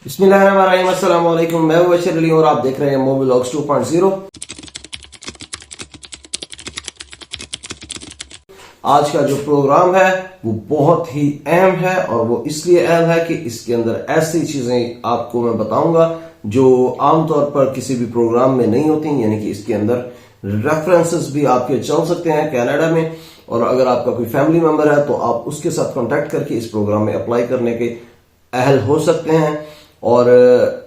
बिस्मिल्लाहिर्रहमानिर्रहीम, अस्सलाम वालेकुम। मैं बशीर अली और आप देख रहे हैं मोबी व्लॉग्स 2.0। आज का जो प्रोग्राम है वो बहुत ही अहम है और वो इसलिए अहम है कि इसके अंदर ऐसी चीजें आपको मैं बताऊंगा जो आमतौर पर किसी भी प्रोग्राम में नहीं होती। यानी कि इसके अंदर रेफरेंसेस भी आपके चल सकते हैं कनाडा में, और अगर आपका कोई फैमिली मेंबर है तो आप उसके साथ कांटेक्ट करके इस प्रोग्राम में अप्लाई करने के अहल हो सकते हैं। और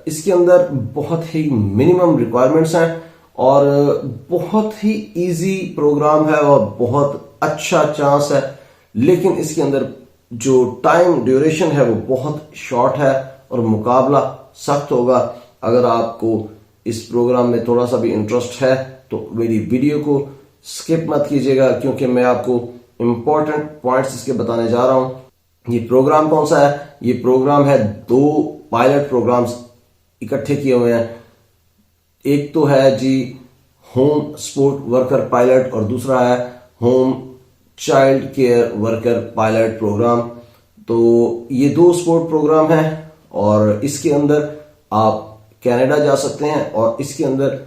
इसके अंदर बहुत ही मिनिमम रिक्वायरमेंट्स हैं और बहुत ही इजी प्रोग्राम है और बहुत अच्छा चांस है, लेकिन इसके अंदर जो टाइम ड्यूरेशन है वो बहुत शॉर्ट है और मुकाबला सख्त होगा। अगर आपको इस प्रोग्राम में थोड़ा सा भी इंटरेस्ट है तो मेरी वीडियो को स्किप मत कीजिएगा, क्योंकि मैं आपको इंपॉर्टेंट पॉइंट्स इसके बताने जा रहा हूं। ये प्रोग्राम कौन सा है? ये प्रोग्राम है दो पायलट प्रोग्राम्स इकट्ठे किए हुए हैं। एक तो है जी होम सपोर्ट वर्कर पायलट और दूसरा है home child care worker pilot programme. तो ये दो सपोर्ट प्रोग्राम हैं और इसके अंदर आप कनाडा जा सकते हैं और इसके अंदर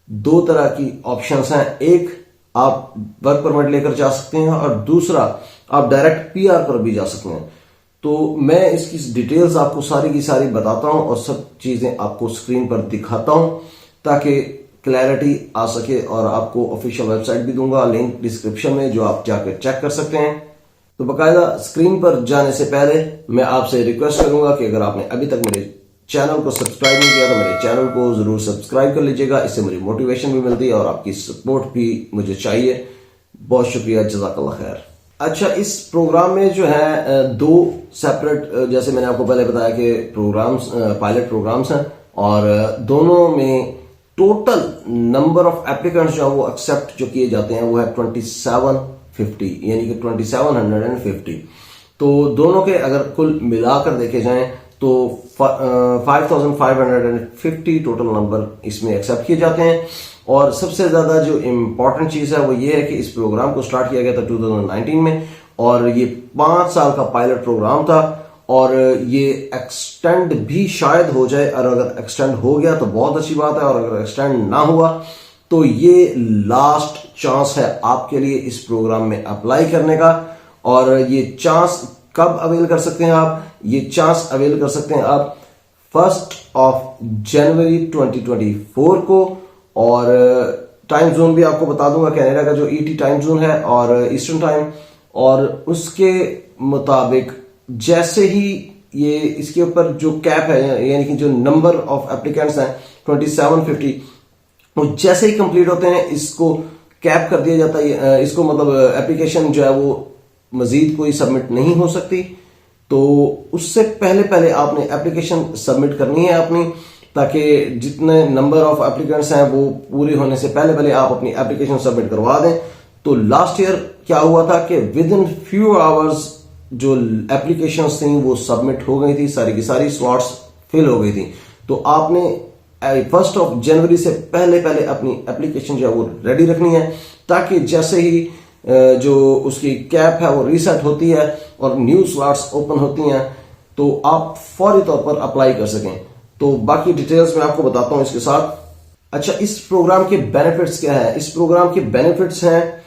दो तरह की ऑप्शंस हैं। एक, आप वर्क परमिट लेकर जा सकते हैं और दूसरा आप डायरेक्ट पीआर पर भी जा सकते हैं। तो मैं इसकी डिटेल्स आपको सारी की सारी बताता हूं और सब चीजें आपको स्क्रीन पर दिखाता हूं ताकि क्लैरिटी आ सके, और आपको ऑफिशियल वेबसाइट भी दूंगा लिंक डिस्क्रिप्शन में जो आप जाकर चेक कर सकते हैं। तो बाकायदा स्क्रीन पर जाने से पहले मैं आपसे रिक्वेस्ट करूंगा कि अगर आपने अभी तक मेरे चैनल को सब्सक्राइब नहीं किया तो मेरे चैनल को जरूर सब्सक्राइब कर लीजिएगा। इससे मुझे मोटिवेशन भी मिलती है और आपकी सपोर्ट भी मुझे चाहिए। बहुत शुक्रिया, जज़ाकल्लाह खैर। अच्छा, इस प्रोग्राम में जो है दो सेपरेट, जैसे मैंने आपको पहले बताया कि प्रोग्राम्स पायलट प्रोग्राम्स हैं और दोनों में टोटल नंबर ऑफ एप्लीकेंट्स जो है वो एक्सेप्ट जो किए जाते हैं वो है 2750, यानी कि 2750। तो दोनों के अगर कुल मिलाकर देखे जाएं तो 5550 टोटल नंबर इसमें एक्सेप्ट किए जाते हैं। और सबसे ज्यादा जो इम्पोर्टेंट चीज है वो ये है कि इस प्रोग्राम को स्टार्ट किया गया था 2019 में और ये 5 साल का पायलट प्रोग्राम था और ये एक्सटेंड भी शायद हो जाए, और अगर एक्सटेंड हो गया तो बहुत अच्छी बात है, और अगर एक्सटेंड ना हुआ तो ये लास्ट चांस है आपके लिए इस प्रोग्राम में अप्लाई करने का। और ये चांस कब अवेल कर सकते हैं आप? ये चांस अवेल कर सकते हैं आप 1 जनवरी 2024 को। और टाइम जोन भी आपको बता दूंगा, कनाडा का जो ईटी टाइम जोन है और ईस्टर्न टाइम, और उसके मुताबिक जैसे ही ये इसके ऊपर जो कैप है यानी कि जो नंबर ऑफ एप्लीकेंट्स हैं 2750, वो जैसे ही कंप्लीट होते हैं इसको कैप कर दिया जाता है। इसको मतलब एप्लीकेशन जो है वो मजीद कोई सबमिट नहीं हो सकती। तो उससे पहले पहले आपने एप्लीकेशन सबमिट करनी है अपनी, ताकि जितने नंबर ऑफ एप्लीकेंट्स हैं वो पूरे होने से पहले पहले आप अपनी एप्लीकेशन सबमिट करवा दें। तो लास्ट ईयर क्या हुआ था कि विद इन फ्यू आवर्स जो एप्लीकेशंस थी वो सबमिट हो गई थी, सारी की सारी स्लॉट्स फिल हो गई थी। तो आपने 1 जनवरी से पहले पहले अपनी एप्लीकेशन जो है वो रेडी रखनी है, ताकि जैसे ही जो उसकी कैप है वो रीसेट होती है और न्यू स्लॉट्स ओपन होती हैं तो आप फौरी तौर पर अप्लाई कर सकें। तो बाकी डिटेल्स मैं आपको बताता हूं इसके साथ। अच्छा, इस प्रोग्राम के बेनिफिट्स क्या है? इस प्रोग्राम के बेनिफिट्स हैं,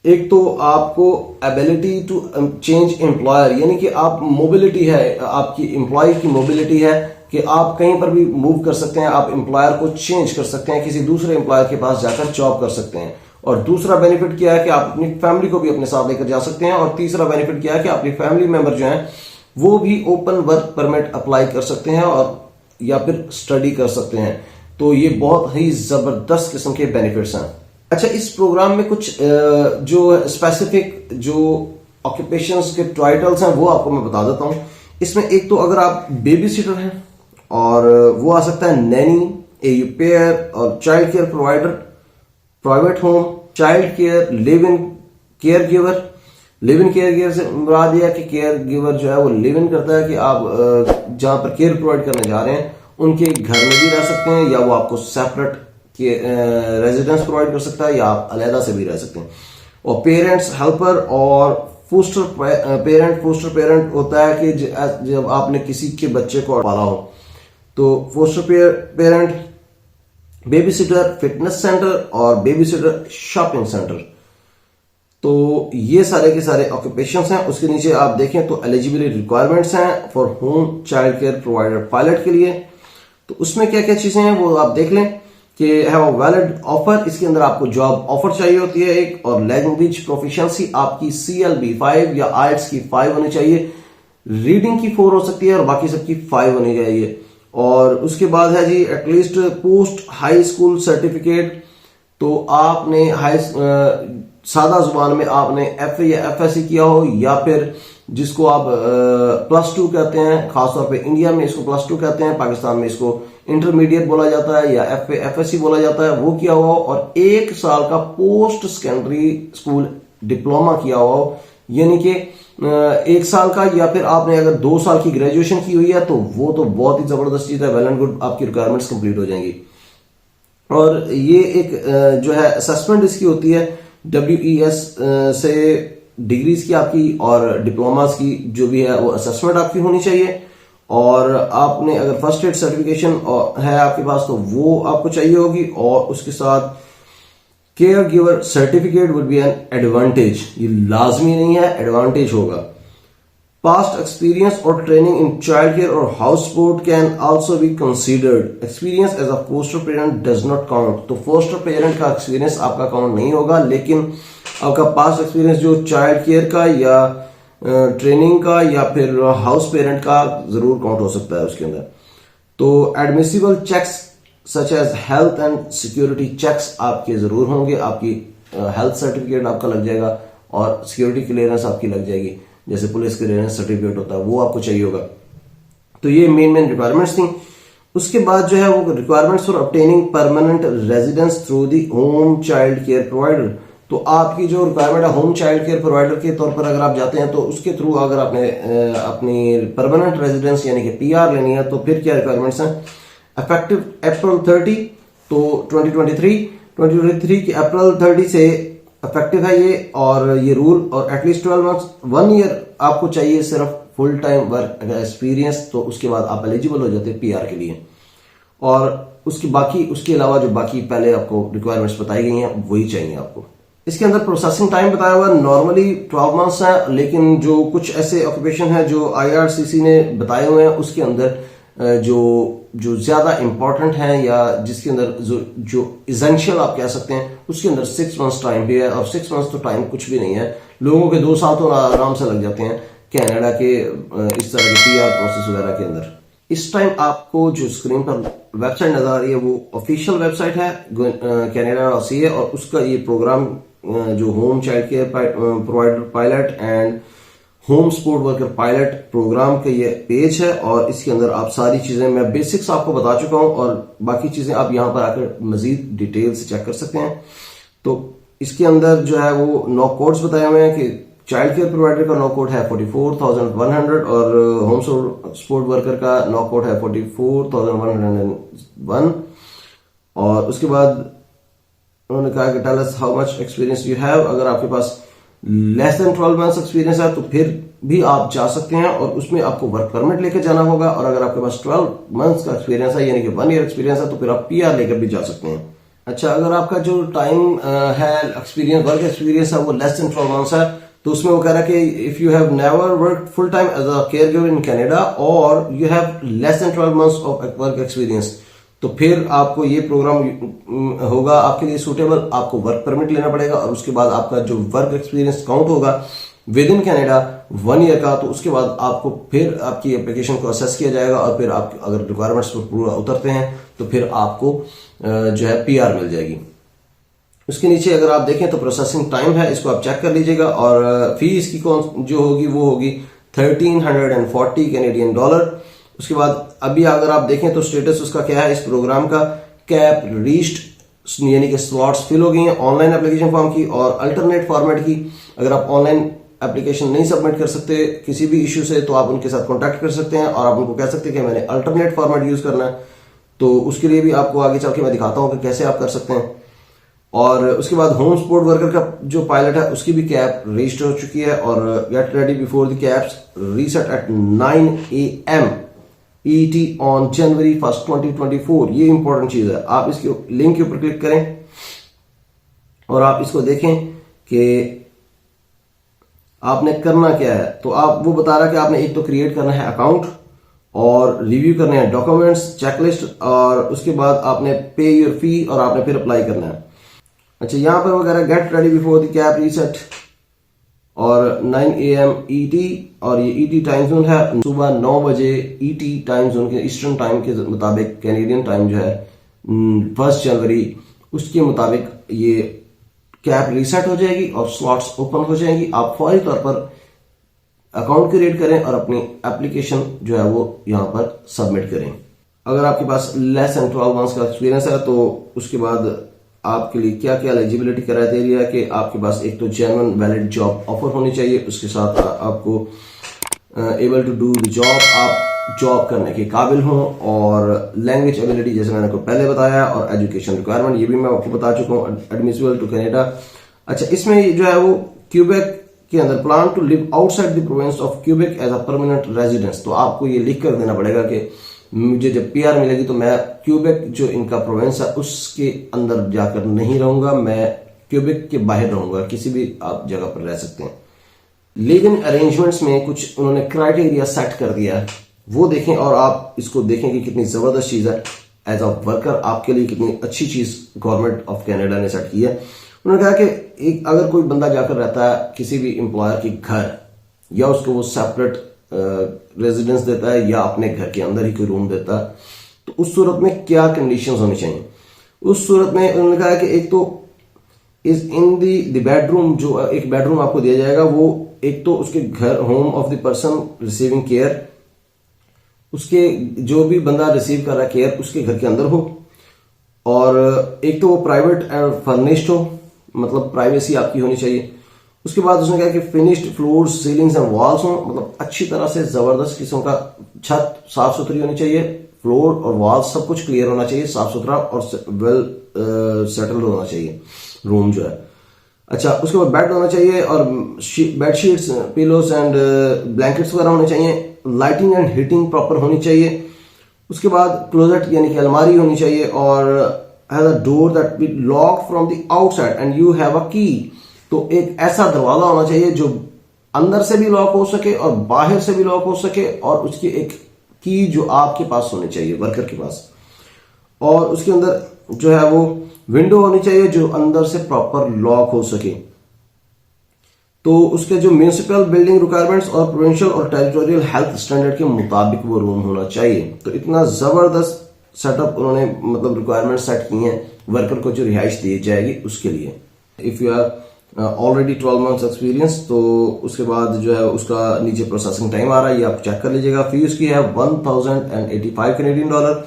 एक तो आपको एबिलिटी टू चेंज एम्प्लॉयर, यानी कि आप मोबिलिटी है, आपकी एम्प्लॉय की मोबिलिटी है कि आप कहीं पर भी मूव कर सकते हैं, आप एम्प्लॉयर को चेंज कर सकते हैं, किसी दूसरे एम्प्लॉयर के पास जाकर जॉब कर सकते हैं। और दूसरा बेनिफिट क्या है कि आप अपनी फैमिली को भी अपने साथ लेकर जा सकते हैं। और तीसरा बेनिफिट क्या है कि अपनी फैमिली मेंबर जो है वो भी ओपन वर्क परमिट अप्लाई कर सकते हैं और या फिर स्टडी कर सकते हैं। तो ये बहुत ही जबरदस्त किस्म के बेनिफिट्स हैं। अच्छा, इस प्रोग्राम में कुछ जो स्पेसिफिक जो ऑक्यूपेशंस के टाइटल्स हैं वो आपको मैं बता देता हूं। इसमें एक तो अगर आप बेबी सिटर हैं और वो आ सकता है नैनी, एयू पेयर और child care provider, private home, child care, live in care giver. Live in care giver से मुराद यह है कि केयर गिवर जो है वो लिव इन करता है कि आप जहां पर केयर प्रोवाइड करने जा रहे हैं उनके घर में भी रह सकते हैं, या वो आपको सेपरेट रेजिडेंस प्रोवाइड कर सकता है, या आप अलहदा से भी रह सकते हैं। और पेरेंट्स हेल्पर और फोस्टर पेरेंट होता है कि जब आपने किसी के बच्चे को पाला हो तो foster parent, babysitter, fitness centre और बेबी सिटर शॉपिंग सेंटर। तो ये सारे के सारे ऑक्यूपेशंस हैं। उसके नीचे आप देखें तो एलिजिबिलिटी रिक्वायरमेंट्स हैं for home child care provider pilot के लिए। तो उसमें क्या क्या चीजें हैं वो आप देख लें कि हैव अ वैलिड ऑफर, इसके अंदर आपको जॉब ऑफर चाहिए होती है एक, और लैंग्वेज प्रोफिशिएंसी आपकी CLB 5 या IELTS की 5 होनी चाहिए, रीडिंग की 4 हो सकती है और बाकी सबकी 5 होनी चाहिए। और उसके बाद है जी at least post high school certificate. तो आपने सादा जुबान में आपने FA या FSC किया हो, या फिर जिसको आप +2 कहते हैं, खासतौर पे इंडिया में इसको +2 कहते हैं, पाकिस्तान में इसको इंटरमीडिएट बोला जाता है या FA FSC बोला जाता है, वो किया हुआ हो, और 1 साल का पोस्ट सेकेंडरी स्कूल डिप्लोमा किया हुआ हो, यानी कि 1 साल का, या फिर आपने अगर 2 साल की ग्रेजुएशन की हुई है तो वो तो बहुत ही जबरदस्त चीज है, वेल एंड गुड, आपकी रिक्वायरमेंट्स कंप्लीट हो जाएंगी। और ये एक जो है असेसमेंट इसकी होती है WES से डिग्रीज की आपकी और डिप्लोमास की जो भी है वो असेसमेंट आपकी होनी चाहिए। और आपने अगर फर्स्ट एड सर्टिफिकेशन है आपके पास तो वो आपको चाहिए होगी, और उसके साथ caregiver certificate would be an advantage, ये लाजमी नहीं है, एडवांटेज होगा। पास्ट एक्सपीरियंस और ट्रेनिंग इन चाइल्ड केयर और house support can also be considered. Experience as a foster parent does not count. तो फोस्टर पेरेंट का एक्सपीरियंस आपका काउंट नहीं होगा, लेकिन आपका पास्ट एक्सपीरियंस जो चाइल्ड केयर का या ट्रेनिंग का या फिर हाउस पेरेंट का जरूर काउंट हो सकता है उसके अंदर। तो admissible checks such as health and security checks आपके जरूर होंगे, आपकी हेल्थ सर्टिफिकेट आपका लग जाएगा और सिक्योरिटी क्लियरेंस आपकी लग जाएगी, जैसे पुलिस क्लियरेंस सर्टिफिकेट होता है वो आपको चाहिए होगा। तो ये मेन रिक्वायरमेंट्स थी। उसके बाद जो है वो requirements for obtaining permanent residence through the home child care provider. तो आपकी जो रिक्वायरमेंट है होम चाइल्ड केयर प्रोवाइडर के तौर पर अगर आप जाते हैं तो उसके थ्रू अगर आपने अपनी परमानेंट रेजिडेंस यानी कि PR लेनी है तो फिर क्या रिक्वायरमेंट्स हैं। इफेक्टिव अप्रैल 30 तो 2023 की अप्रैल 30 से इफेक्टिव है ये, और ये रूल, और एटलीस्ट 12 मंथ्स 1 ईयर आपको चाहिए सिर्फ फुल टाइम वर्क एक्सपीरियंस, तो उसके बाद आप एलिजिबल हो जाते हैं PR के लिए। और उसके अलावा जो बाकी पहले आपको रिक्वायरमेंट्स बताई गई हैं वही चाहिए आपको। इसके अंदर प्रोसेसिंग टाइम बताया हुआ नॉर्मली 12 मंथ्स है, लेकिन जो कुछ ऐसे ऑक्यूपेशन है जो IRCC ने बताए हुए हैं उसके अंदर जो ज्यादा इंपॉर्टेंट है या जिसके अंदर जो इसेंशियल आप कह सकते हैं उसके अंदर 6 मंथ्स टाइम भी है, और 6 मंथ्स तो टाइम कुछ भी नहीं है, लोगों के 2 साल तो आराम से लग जाते हैं कनाडा के इस तरह के PR प्रोसेस वगैरह के अंदर। इस टाइम आपको जो स्क्रीन पर वेबसाइट नजर आ रही है वो ऑफिशियल वेबसाइट है Canada.ca, और उसका ये प्रोग्राम जो home child care provider pilot and home support worker pilot programme का ये पेज है, और इसके अंदर आप सारी चीजें मैं बेसिक्स आपको बता चुका हूं, और बाकी चीजें आप यहां पर आकर मजीद डिटेल से चेक कर सकते हैं। तो इसके अंदर जो है वो 9 कोड्स बताए हुए हैं कि चाइल्ड केयर प्रोवाइडर का 9 कोड है 44,100 और होम सपोर्ट वर्कर का 9 कोड है 44,101। और उसके बाद उन्होंने कहा कि tell us how much experience you have. अगर आपके पास लेस देन 12 मंथ्स एक्सपीरियंस है तो फिर भी आप जा सकते हैं, और उसमें आपको वर्क परमिट लेकर जाना होगा। और अगर आपके पास 12 मंथ्स का एक्सपीरियंस है यानी कि 1 ईयर एक्सपीरियंस है तो फिर आप PR लेकर भी जा सकते हैं। अच्छा, अगर आपका जो टाइम है एक्सपीरियंस वर्क एक्सपीरियंस है वो लेस देन 12 मंथ्स है तो उसमें वो कह रहा है कि if you have never work full time as a care giver in Canada और you have less than 12 months of work experience, तो फिर आपको ये प्रोग्राम होगा आपके लिए सूटेबल। आपको वर्क परमिट लेना पड़ेगा, और उसके बाद आपका जो वर्क एक्सपीरियंस काउंट होगा विद इन कनाडा 1 ईयर का, तो उसके बाद आपको फिर आपकी एप्लीकेशन को असेस किया जाएगा, और फिर आप अगर रिक्वायरमेंट्स पर पूरा उतरते हैं तो फिर आपको जो है PR मिल जाएगी। उसके नीचे अगर आप देखें तो प्रोसेसिंग टाइम है, इसको आप चेक कर लीजिएगा। और फीस की कौन जो होगी वो होगी 1340 कैनेडियन डॉलर। उसके बाद अभी अगर आप देखें तो स्टेटस उसका क्या है इस प्रोग्राम का, कैप रीच्ड यानी कि स्लॉट्स फिल हो गई हैं ऑनलाइन एप्लीकेशन फॉर्म की और अल्टरनेट फॉर्मेट की। अगर आप ऑनलाइन एप्लीकेशन नहीं सबमिट कर सकते किसी भी इश्यू से तो आप उनके साथ कॉन्टैक्ट कर सकते हैं, और आप उनको कह सकते हैं कि मैंने अल्टरनेट फॉर्मेट यूज करना है, तो उसके लिए भी आपको आगे चल के मैं दिखाता हूं कि कैसे आप कर सकते हैं। और उसके बाद होम सपोर्ट वर्कर का जो पायलट है उसकी भी कैप रजिस्टर हो चुकी है, और get ready before the caps reset at 9 AM ET on January 1, 2024। ये इंपॉर्टेंट चीज है। आप इसके लिंक के ऊपर क्लिक करें और आप इसको देखें कि आपने करना क्या है। तो आप वो बता रहा है कि आपने एक तो क्रिएट करना है अकाउंट और रिव्यू करने हैं डॉक्यूमेंट्स, चेकलिस्ट, और उसके बाद आपने पे योर फी और आपने फिर अप्लाई करना है। अच्छा, यहां पर वगैरह gate ready before the cap reset और 9 AM ET, और ये ET टाइम जोन है, सुबह 9 बजे ET टाइम जोन के ईस्टर्न टाइम के मुताबिक कैनेडियन टाइम जो है 1 जनवरी उसके मुताबिक ये कैप रीसेट हो जाएगी और स्लॉट्स ओपन हो जाएंगी। आप फौरी तौर पर अकाउंट क्रिएट करें और अपनी एप्लीकेशन जो है वो यहां पर सबमिट करें। अगर आपके पास लेस देन 12 मंथ्स का एक्सपीरियंस है तो उसके बाद आपके लिए क्या क्या एलिजिबिलिटी क्राइटेरिया है कि आपके पास एक तो जेन्युइन वैलिड जॉब ऑफर होनी चाहिए, उसके साथ आपको able to do the job, आप जॉब करने के काबिल हों, और लैंग्वेज एबिलिटी जैसे मैंने आपको पहले बताया, और एजुकेशन रिक्वायरमेंट ये भी मैं आपको बता चुका हूँ, एडमिसिबल टू कनाडा। अच्छा, इसमें जो है वो क्यूबेक के अंदर plan to live outside the province of Quebec as a permanent residence. तो आपको ये लिख कर देना पड़ेगा कि मुझे जब PR मिलेगी तो मैं क्यूबेक जो इनका प्रोविंस है उसके अंदर जाकर नहीं रहूंगा, मैं क्यूबेक के बाहर रहूंगा, किसी भी आप जगह पर रह सकते हैं। लिविंग अरेंजमेंट्स में कुछ उन्होंने क्राइटेरिया सेट कर दिया है, वो देखें और आप इसको देखें कि कितनी जबरदस्त चीज है। एज अ वर्कर आपके लिए कितनी अच्छी चीज गवर्नमेंट ऑफ कनाडा ने सेट की है। उन्होंने कहा कि एक अगर कोई बंदा जाकर रहता है किसी भी एम्प्लॉयर के घर, या उसको वो सेपरेट रेजिडेंस देता है या अपने घर के अंदर ही कोई रूम देता है, तो उस सूरत में क्या कंडीशंस होनी चाहिए। उस सूरत में उन्होंने कहा कि एक तो इज इन द बेडरूम, जो एक बेडरूम आपको दिया जाएगा वो एक तो उसके घर, home of the person receiving care, उसके जो भी बंदा रिसीव कर रहा है केयर उसके घर के अंदर हो, और एक तो वो प्राइवेट एंड फर्निश्ड हो, मतलब प्राइवेसी आपकी होनी चाहिए। उसके बाद उसने कहा कि finished floor, ceilings and walls हो, मतलब अच्छी तरह से जबरदस्त किस्म का छत साफ सुथरी होनी चाहिए, फ्लोर और वॉल्स सब कुछ क्लियर होना चाहिए, साफ सुथरा और वेल सेटल्ड होना चाहिए रूम जो है। अच्छा, उसके बाद बेड होना चाहिए और बेडशीट्स, पिलोस एंड ब्लैंकेट्स वगैरह होने चाहिए, लाइटिंग एंड हीटिंग प्रॉपर होनी चाहिए। उसके बाद क्लोजेट यानी कि अलमारी होनी चाहिए, और has a door that be lock from the outside and you have a key. तो एक ऐसा दरवाजा होना चाहिए जो अंदर से भी लॉक हो सके और बाहर से भी लॉक हो सके, और उसकी एक की जो आपके पास होनी चाहिए, वर्कर के पास। और उसके अंदर जो है वो विंडो होनी चाहिए जो अंदर से प्रॉपर लॉक हो सके। तो उसके जो म्यूनिसिपल बिल्डिंग रिक्वायरमेंट्स और प्रोविंशियल और टेरिटोरियल हेल्थ स्टैंडर्ड के मुताबिक वो रूम होना चाहिए। तो इतना जबरदस्त सेटअप उन्होंने मतलब रिक्वायरमेंट सेट की हैं वर्कर को जो रिहाइश दी जाएगी उसके लिए। If you are already 12 months experience, तो उसके बाद जो है उसका नीचे प्रोसेसिंग टाइम आ रहा है, ये आप चेक कर लीजिएगा। फी उसकी है $1085 कैनेडियन डॉलर।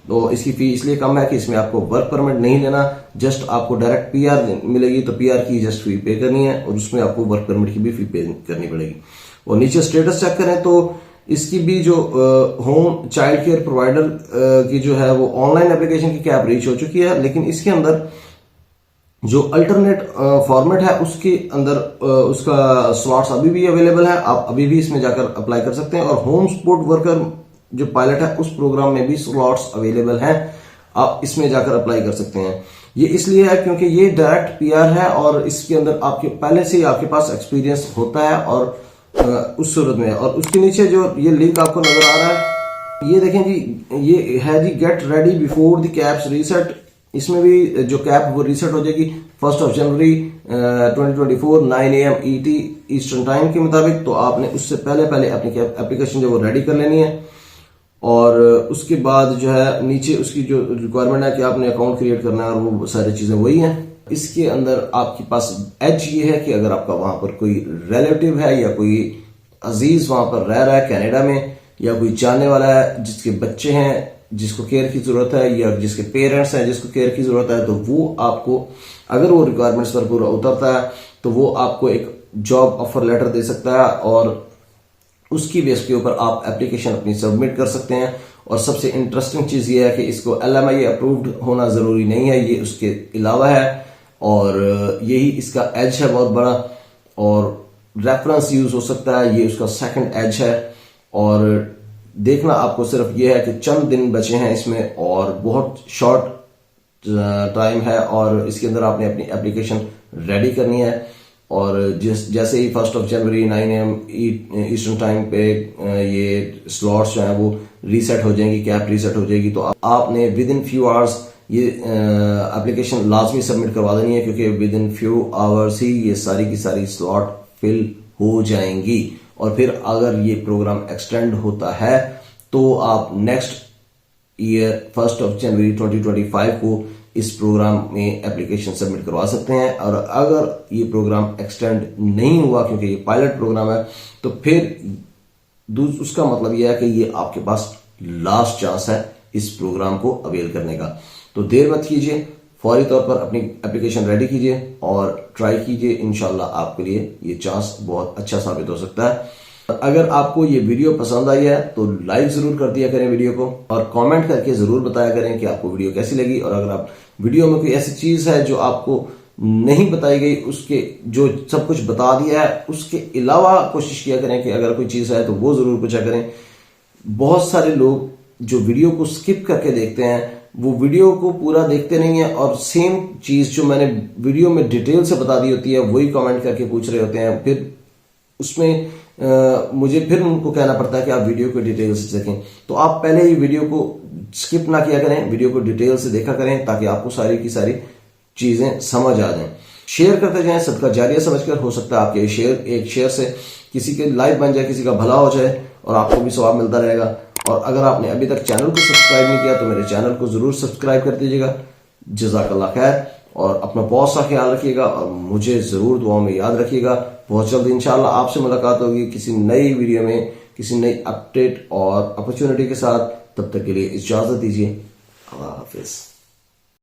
तो इसकी फी इसलिए कम है कि इसमें आपको वर्क परमिट नहीं लेना, जस्ट आपको डायरेक्ट PR मिलेगी, तो PR की जस्ट फी पे करनी है और उसमें आपको वर्क परमिट की भी फी पे करनी पड़ेगी। और नीचे स्टेटस चेक करें तो इसकी भी जो होम चाइल्ड केयर प्रोवाइडर की जो है वो ऑनलाइन एप्लीकेशन की कैप रीच हो चुकी है, लेकिन इसके अंदर जो अल्टरनेट फॉर्मेट है उसके अंदर उसका स्लॉट्स अभी भी अवेलेबल है, आप अभी भी इसमें जाकर अप्लाई कर सकते हैं। और होम सपोर्ट वर्कर जो पायलट है उस प्रोग्राम में भी स्लॉट्स अवेलेबल हैं, आप इसमें जाकर अप्लाई कर सकते हैं। ये इसलिए है क्योंकि ये डायरेक्ट PR है और इसके अंदर आपके पहले से ही आपके पास एक्सपीरियंस होता है, और उस सूरत में। और उसके नीचे जो ये लिंक आपको नजर आ रहा है, ये देखें जी, ये है जी get ready before the caps reset. इसमें भी जो कैप वो रीसेट हो जाएगी 1 जनवरी 2024 9 AM ET ईस्टर्न टाइम के मुताबिक। तो आपने उससे पहले अपनी कैप एप्लीकेशन जो वो रेडी कर लेनी है, और उसके बाद जो है नीचे उसकी जो रिक्वायरमेंट है कि आपने अकाउंट क्रिएट करना है, और वो सारी चीजें वही हैं। इसके अंदर आपके पास एज ये है कि अगर आपका वहां पर कोई रिलेटिव है या कोई अजीज वहां पर रह रहा है कनाडा में, या कोई जानने वाला है जिसके बच्चे हैं जिसको केयर की जरूरत है, या जिसके पेरेंट्स हैं जिसको केयर की जरूरत है, तो वो आपको अगर वो रिक्वायरमेंट्स पर पूरा उतरता है तो वो आपको एक जॉब ऑफर लेटर दे सकता है, और उसकी बेस के ऊपर आप एप्लीकेशन अपनी सबमिट कर सकते हैं। और सबसे इंटरेस्टिंग चीज ये है कि इसको LMI अप्रूव्ड होना जरूरी नहीं है, ये उसके अलावा है, और यही इसका एज है बहुत बड़ा, और रेफरेंस यूज हो सकता है, ये उसका सेकंड एज है। और देखना आपको सिर्फ ये है कि चंद दिन बचे हैं इसमें और बहुत शॉर्ट टाइम है और इसके अंदर आपने अपनी एप्लीकेशन रेडी करनी है। और जैसे ही 1 जनवरी 9 AM ईस्टर्न टाइम पे ये स्लॉट्स जो हैं वो रीसेट हो जाएंगी, कैप रीसेट हो जाएगी, तो आपने विद इन फ्यू आवर्स ये एप्लीकेशन लाजमी सबमिट करवा देनी है, क्योंकि विद इन फ्यू आवर्स ही ये सारी की सारी स्लॉट फिल हो जाएंगी। और फिर अगर ये प्रोग्राम एक्सटेंड होता है तो आप नेक्स्ट ईयर 1 जनवरी 2025 को इस प्रोग्राम में एप्लीकेशन सबमिट करवा सकते हैं। और अगर ये प्रोग्राम एक्सटेंड नहीं हुआ क्योंकि ये पायलट प्रोग्राम है, तो फिर उसका मतलब यह है कि ये आपके पास लास्ट चांस है इस प्रोग्राम को अवेल करने का। तो देर मत कीजिए, फौरी तौर पर अपनी एप्लीकेशन रेडी कीजिए और ट्राई कीजिए। इंशाल्लाह आपके लिए ये चांस बहुत अच्छा साबित हो सकता है। अगर आपको ये वीडियो पसंद आई है तो लाइक जरूर कर दिया करें वीडियो को, और कमेंट करके जरूर बताया करें कि आपको वीडियो कैसी लगी। और अगर आप वीडियो में कोई ऐसी चीज है जो आपको नहीं बताई गई, उसके जो सब कुछ बता दिया है उसके अलावा कोशिश किया करें कि अगर कोई चीज है तो वो जरूर पूछा करें। बहुत सारे लोग जो वीडियो को स्किप करके देखते हैं वो वीडियो को पूरा देखते नहीं है और सेम चीज जो मैंने वीडियो में डिटेल से बता दी होती है वही कमेंट करके पूछ रहे होते हैं। फिर उसमें मुझे फिर उनको कहना पड़ता है कि आप वीडियो को डिटेल से देखें। तो आप पहले ही वीडियो को स्किप ना किया करें, वीडियो को डिटेल से देखा करें ताकि आपको सारी की सारी चीजें समझ आ जाएं। शेयर करते जाएं, सदका जारिया समझकर। हो सकता है आपके एक शेयर से किसी के लाइफ बन जाए, किसी का भला हो जाए और आपको भी सवाब मिलता रहेगा। और अगर आपने अभी तक चैनल को सब्सक्राइब नहीं किया तो मेरे चैनल को जरूर सब्सक्राइब कर दीजिएगा। जज़ाकल्लाह खैर, और अपना बहुत सा ख्याल रखिएगा और मुझे जरूर दुआओं में याद रखिएगा। बहुत जल्द इंशाल्लाह आपसे मुलाकात होगी किसी नई वीडियो में, किसी नई अपडेट और अपॉर्चुनिटी के साथ। तब तक के लिए इजाजत दीजिए। अल्लाह हाफिज।